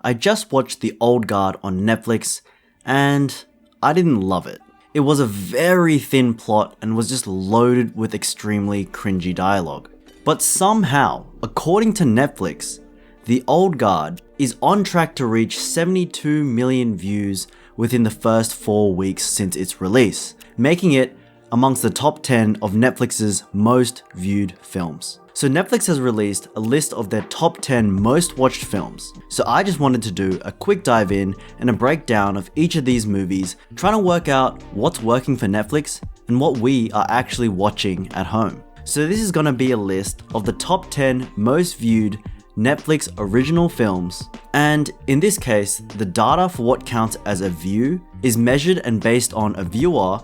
I just watched The Old Guard on Netflix, and I didn't love it. It was a very thin plot and was just loaded with extremely cringy dialogue. But somehow, according to Netflix, The Old Guard is on track to reach 72 million views within the first 4 weeks since its release, making it amongst the top 10 of Netflix's most viewed films. So Netflix has released a list of their top 10 most watched films. So I just wanted to do a quick dive in and a breakdown of each of these movies, trying to work out what's working for Netflix and what we are actually watching at home. So this is going to be a list of the top 10 most viewed Netflix original films, and in this case, the data for what counts as a view is measured and based on a viewer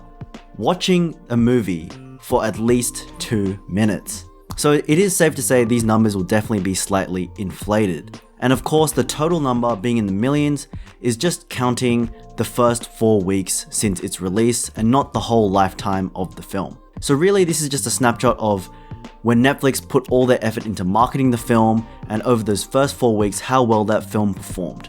watching a movie for at least 2 minutes. So it is safe to say these numbers will definitely be slightly inflated. And of course, the total number being in the millions is just counting the first 4 weeks since its release and not the whole lifetime of the film. So really, this is just a snapshot of when Netflix put all their effort into marketing the film and over those first 4 weeks, how well that film performed.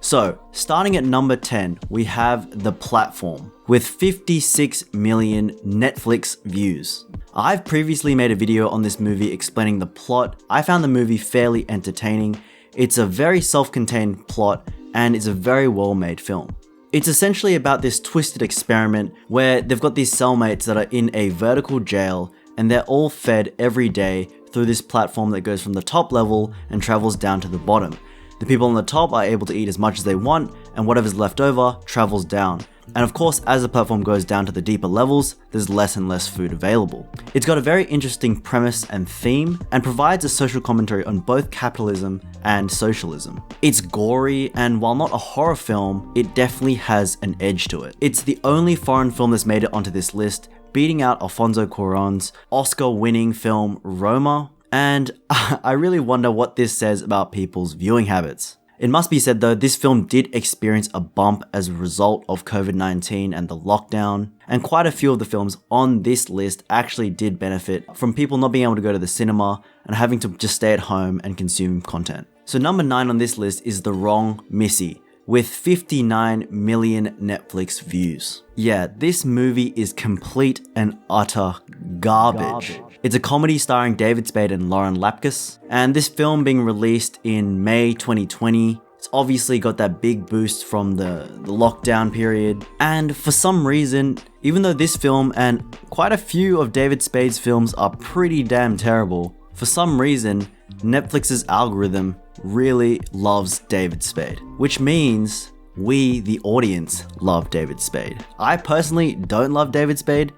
So, starting at number 10, we have The Platform with 56 million Netflix views. I've previously made a video on this movie explaining the plot. I found the movie fairly entertaining. It's a very self-contained plot and it's a very well-made film. It's essentially about this twisted experiment where they've got these cellmates that are in a vertical jail and they're all fed every day through this platform that goes from the top level and travels down to the bottom. The people on the top are able to eat as much as they want, and whatever's left over travels down. And of course, as the platform goes down to the deeper levels, there's less and less food available. It's got a very interesting premise and theme, and provides a social commentary on both capitalism and socialism. It's gory, and while not a horror film, it definitely has an edge to it. It's the only foreign film that's made it onto this list, beating out Alfonso Cuarón's Oscar-winning film Roma, and I really wonder what this says about people's viewing habits. It must be said though, this film did experience a bump as a result of COVID-19 and the lockdown, and quite a few of the films on this list actually did benefit from people not being able to go to the cinema and having to just stay at home and consume content. So number 9 on this list is The Wrong Missy, with 59 million Netflix views. Yeah, this movie is complete and utter garbage. It's a comedy starring David Spade and Lauren Lapkus, and this film being released in May 2020, it's obviously got that big boost from the lockdown period, and for some reason, even though this film and quite a few of David Spade's films are pretty damn terrible, for some reason, Netflix's algorithm really loves David Spade, which means we, the audience, love David Spade. I personally don't love David Spade,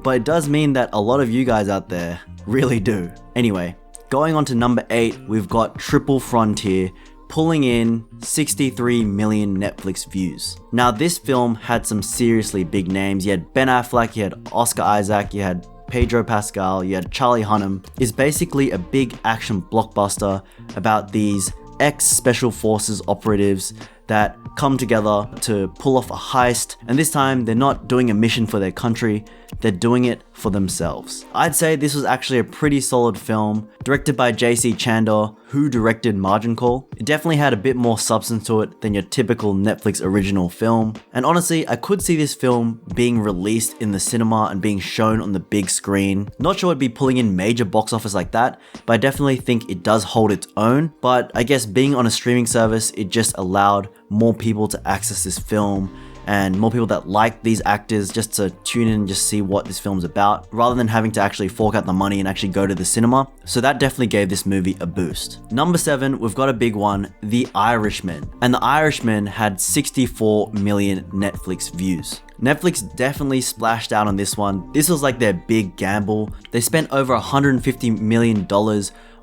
but it does mean that a lot of you guys out there really do. Anyway, going on to number 8, we've got Triple Frontier, pulling in 63 million Netflix views. Now this film had some seriously big names. You had Ben Affleck, you had Oscar Isaac, you had Pedro Pascal, you had Charlie Hunnam. Is basically a big action blockbuster about these ex-special forces operatives that come together to pull off a heist, and this time they're not doing a mission for their country, they're doing it for themselves. I'd say this was actually a pretty solid film, directed by J.C. Chandor, who directed Margin Call. It definitely had a bit more substance to it than your typical Netflix original film, and honestly, I could see this film being released in the cinema and being shown on the big screen. Not sure it'd be pulling in major box office like that, but I definitely think it does hold its own, but I guess being on a streaming service, it just allowed more people to access this film and more people that like these actors just to tune in and just see what this film's about rather than having to actually fork out the money and actually go to the cinema. So that definitely gave this movie a boost. Number 7, we've got a big one, The Irishman. And The Irishman had 64 million Netflix views. Netflix definitely splashed out on this one. This was like their big gamble. They spent over $150 million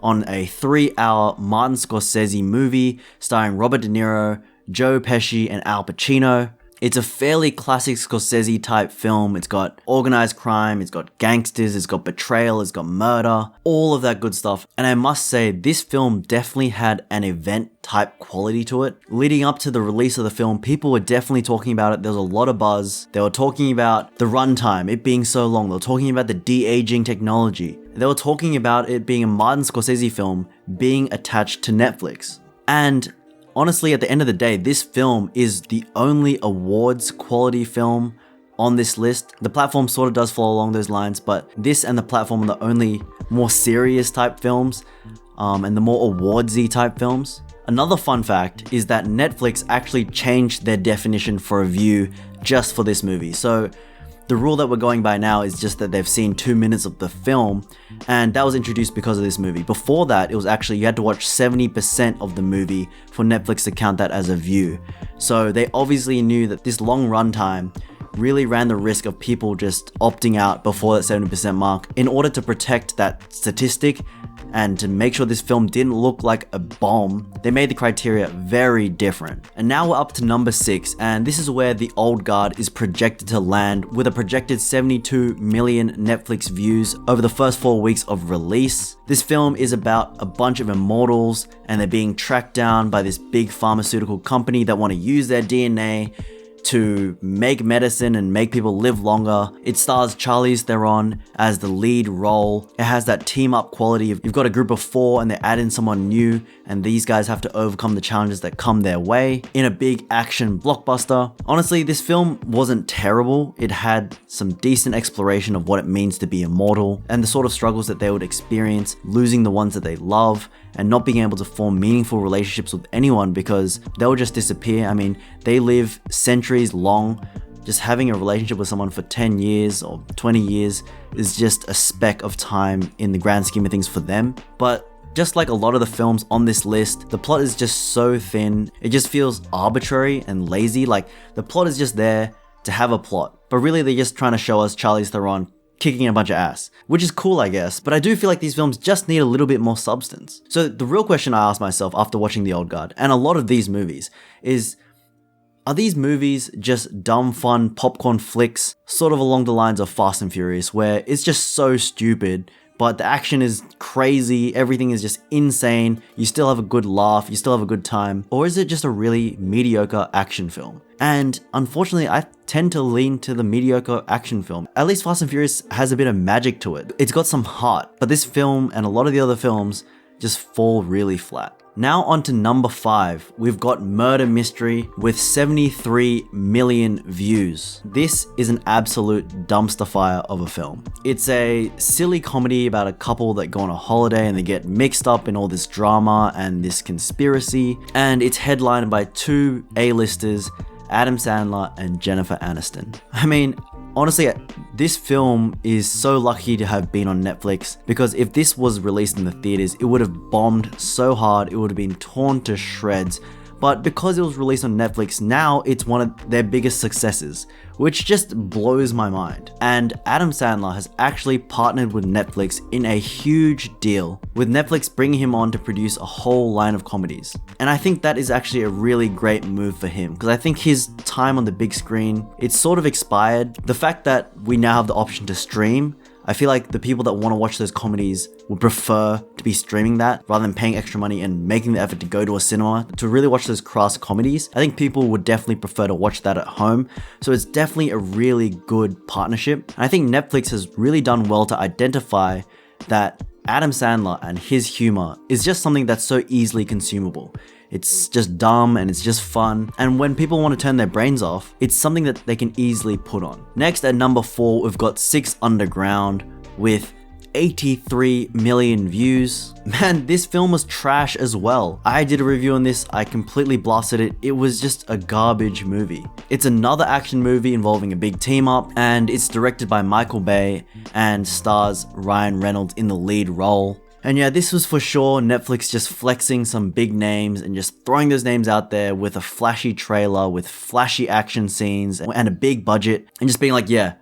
on a 3-hour Martin Scorsese movie starring Robert De Niro, Joe Pesci, and Al Pacino. It's a fairly classic Scorsese type film. It's got organized crime, it's got gangsters, it's got betrayal, it's got murder, all of that good stuff. And I must say, this film definitely had an event type quality to it. Leading up to the release of the film, people were definitely talking about it. There was a lot of buzz. They were talking about the runtime, it being so long. They were talking about the de-aging technology. They were talking about it being a Martin Scorsese film being attached to Netflix. And honestly, at the end of the day, this film is the only awards quality film on this list. The platform sort of does follow along those lines, but this and the platform are the only more serious type films and the more awardsy type films. Another fun fact is that Netflix actually changed their definition for a view just for this movie. So the rule that we're going by now is just that they've seen 2 minutes of the film, and that was introduced because of this movie. Before that, it was actually you had to watch 70% of the movie for Netflix to count that as a view. So they obviously knew that this long runtime really ran the risk of people just opting out before that 70% mark. In order to protect that statistic and to make sure this film didn't look like a bomb, they made the criteria very different. And now we're up to number 6, and this is where The Old Guard is projected to land with a projected 72 million Netflix views over the first 4 weeks of release. This film is about a bunch of immortals, and they're being tracked down by this big pharmaceutical company that want to use their DNA to make medicine and make people live longer. It stars Charlize Theron as the lead role. It has that team up quality. You've got a group of 4 and they add in someone new, and these guys have to overcome the challenges that come their way in a big action blockbuster. Honestly, this film wasn't terrible. It had some decent exploration of what it means to be immortal and the sort of struggles that they would experience losing the ones that they love and not being able to form meaningful relationships with anyone because they'll just disappear. I mean, they live centuries long. Just having a relationship with someone for 10 years or 20 years is just a speck of time in the grand scheme of things for them. But just like a lot of the films on this list, the plot is just so thin. It just feels arbitrary and lazy. Like the plot is just there to have a plot, but really they're just trying to show us Charlize Theron kicking a bunch of ass, which is cool, I guess, but I do feel like these films just need a little bit more substance. So the real question I asked myself after watching The Old Guard, and a lot of these movies, is are these movies just dumb fun popcorn flicks, sort of along the lines of Fast and Furious, where it's just so stupid, but the action is crazy, everything is just insane, you still have a good laugh, you still have a good time, or is it just a really mediocre action film? And unfortunately, I tend to lean to the mediocre action film. At least Fast and Furious has a bit of magic to it. It's got some heart, but this film and a lot of the other films just fall really flat. Now on to number 5, we've got Murder Mystery with 73 million views. This is an absolute dumpster fire of a film. It's a silly comedy about a couple that go on a holiday and they get mixed up in all this drama and this conspiracy, and it's headlined by 2 A-listers, Adam Sandler and Jennifer Aniston. I mean, honestly, this film is so lucky to have been on Netflix, because if this was released in the theaters, it would have bombed so hard, it would have been torn to shreds. But because it was released on Netflix, now it's one of their biggest successes, which just blows my mind. And Adam Sandler has actually partnered with Netflix in a huge deal, with Netflix bringing him on to produce a whole line of comedies. And I think that is actually a really great move for him, because I think his time on the big screen, it's sort of expired. The fact that we now have the option to stream, I feel like the people that want to watch those comedies would prefer to be streaming that rather than paying extra money and making the effort to go to a cinema to really watch those crass comedies. I think people would definitely prefer to watch that at home. So it's definitely a really good partnership. And I think Netflix has really done well to identify that Adam Sandler and his humor is just something that's so easily consumable. It's just dumb and it's just fun. And when people want to turn their brains off, it's something that they can easily put on. Next at number 4, we've got 6 Underground with 83 million views. Man, this film was trash as well. I did a review on this, I completely blasted it. It was just a garbage movie. It's another action movie involving a big team up, and it's directed by Michael Bay and stars Ryan Reynolds in the lead role. And yeah, this was for sure Netflix just flexing some big names and just throwing those names out there with a flashy trailer, with flashy action scenes and a big budget, and just being like, yeah,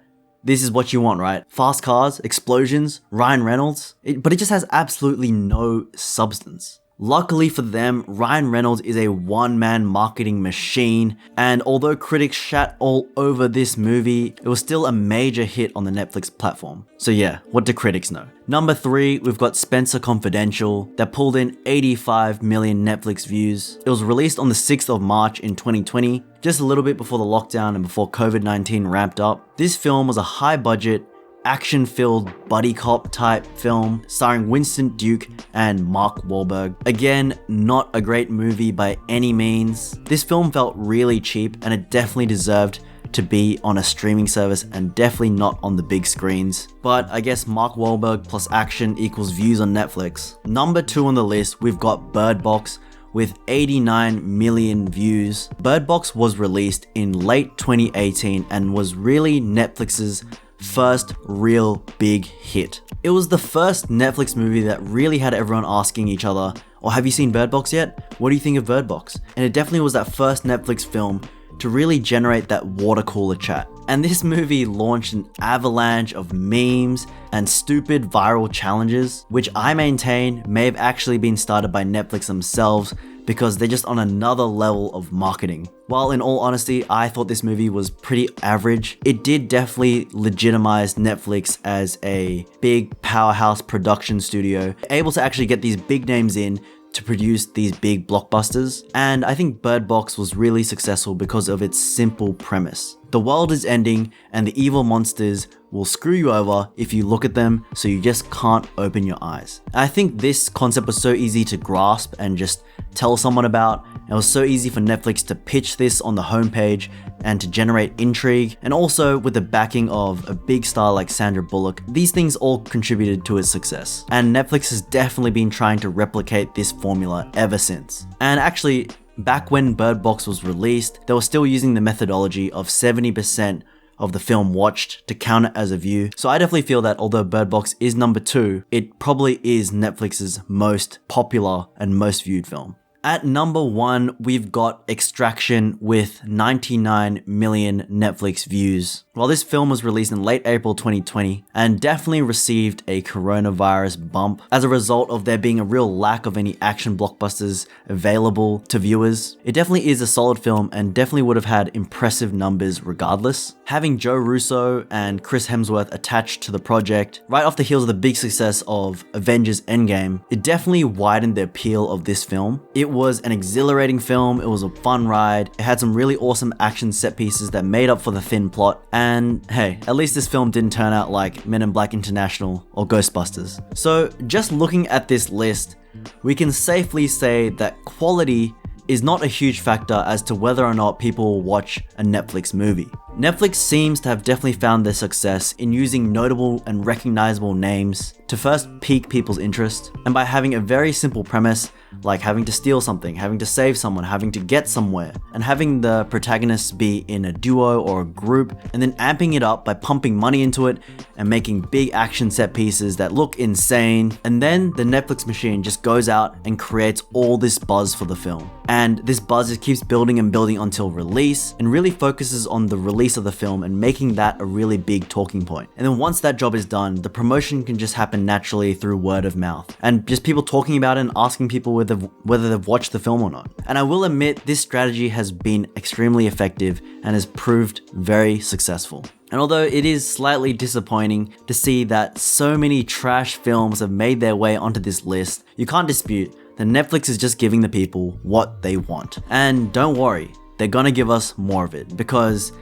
this is what you want, right? Fast cars, explosions, Ryan Reynolds. But it just has absolutely no substance. Luckily for them, Ryan Reynolds is a one-man marketing machine, and although critics shat all over this movie, it was still a major hit on the Netflix platform. So yeah, what do critics know? Number 3, we've got Spencer Confidential that pulled in 85 million Netflix views. It was released on the 6th of March in 2020, just a little bit before the lockdown and before COVID-19 ramped up. This film was a high-budget, action-filled buddy cop type film starring Winston Duke and Mark Wahlberg. Again, not a great movie by any means. This film felt really cheap and it definitely deserved to be on a streaming service and definitely not on the big screens. But I guess Mark Wahlberg plus action equals views on Netflix. Number 2 on the list, we've got Bird Box with 89 million views. Bird Box was released in late 2018 and was really Netflix's first real big hit. It was the first Netflix movie that really had everyone asking each other, "Oh, have you seen Bird Box yet? What do you think of Bird Box?" And it definitely was that first Netflix film to really generate that water cooler chat. And this movie launched an avalanche of memes and stupid viral challenges, which I maintain may have actually been started by Netflix themselves because they're just on another level of marketing. While in all honesty, I thought this movie was pretty average, it did definitely legitimize Netflix as a big powerhouse production studio, able to actually get these big names in to produce these big blockbusters. And I think Bird Box was really successful because of its simple premise. The world is ending and the evil monsters will screw you over if you look at them, so you just can't open your eyes. And I think this concept was so easy to grasp and just tell someone about. It was so easy for Netflix to pitch this on the homepage and to generate intrigue, and also with the backing of a big star like Sandra Bullock, these things all contributed to its success. And Netflix has definitely been trying to replicate this formula ever since. And actually, back when Bird Box was released, they were still using the methodology of 70% of the film watched to count it as a view. So I definitely feel that although Bird Box is number 2, it probably is Netflix's most popular and most viewed film. At number 1, we've got Extraction with 99 million Netflix views. While this film was released in late April 2020 and definitely received a coronavirus bump as a result of there being a real lack of any action blockbusters available to viewers, it definitely is a solid film and definitely would have had impressive numbers regardless. Having Joe Russo and Chris Hemsworth attached to the project right off the heels of the big success of Avengers Endgame, it definitely widened the appeal of this film. It was an exhilarating film, it was a fun ride, it had some really awesome action set pieces that made up for the thin plot, and hey, at least this film didn't turn out like Men in Black International or Ghostbusters. So just looking at this list, we can safely say that quality is not a huge factor as to whether or not people will watch a Netflix movie. Netflix seems to have definitely found their success in using notable and recognizable names to first pique people's interest, and by having a very simple premise like having to steal something, having to save someone, having to get somewhere, and having the protagonists be in a duo or a group, and then amping it up by pumping money into it and making big action set pieces that look insane, and then the Netflix machine just goes out and creates all this buzz for the film. And this buzz just keeps building and building until release, and really focuses on the release of the film and making that a really big talking point. And then once that job is done, the promotion can just happen naturally through word of mouth, and just people talking about it and asking people whether they've watched the film or not. And I will admit, this strategy has been extremely effective and has proved very successful. And although it is slightly disappointing to see that so many trash films have made their way onto this list, you can't dispute that Netflix is just giving the people what they want. And don't worry, they're gonna give us more of it, because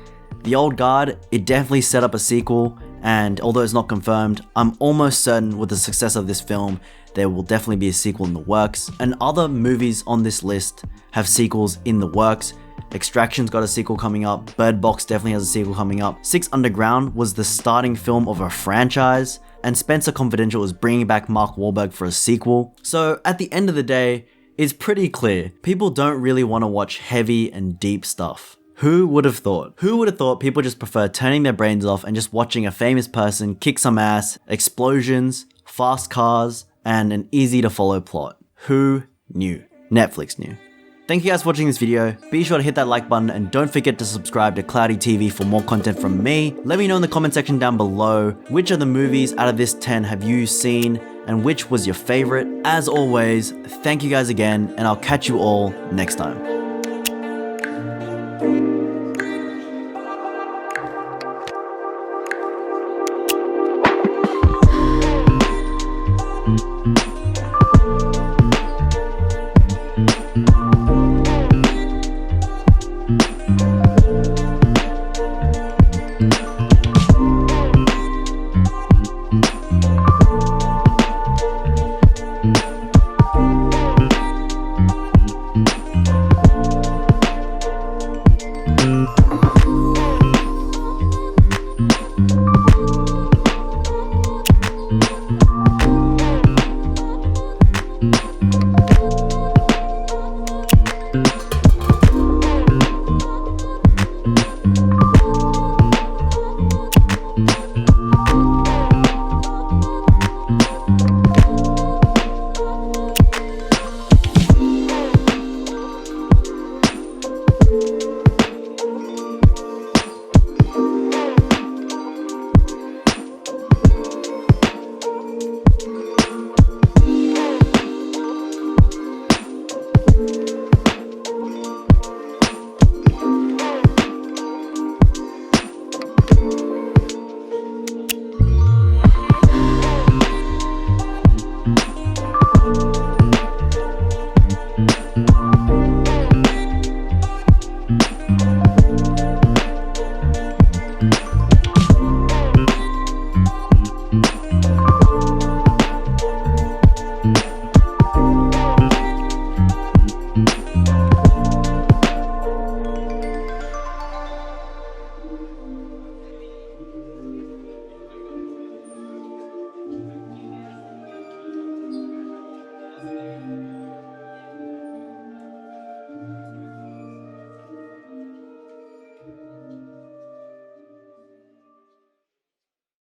The Old Guard, it definitely set up a sequel, and although it's not confirmed, I'm almost certain with the success of this film, there will definitely be a sequel in the works. And other movies on this list have sequels in the works. Extraction's got a sequel coming up, Bird Box definitely has a sequel coming up, Six Underground was the starting film of a franchise, and Spencer Confidential is bringing back Mark Wahlberg for a sequel. So at the end of the day, it's pretty clear, people don't really want to watch heavy and deep stuff. Who would have thought? Who would have thought people just prefer turning their brains off and just watching a famous person kick some ass, explosions, fast cars, and an easy to follow plot? Who knew? Netflix knew. Thank you guys for watching this video. Be sure to hit that like button and don't forget to subscribe to Cloudy TV for more content from me. Let me know in the comment section down below, which of the movies out of this 10 have you seen and which was your favorite? As always, thank you guys again, and I'll catch you all next time.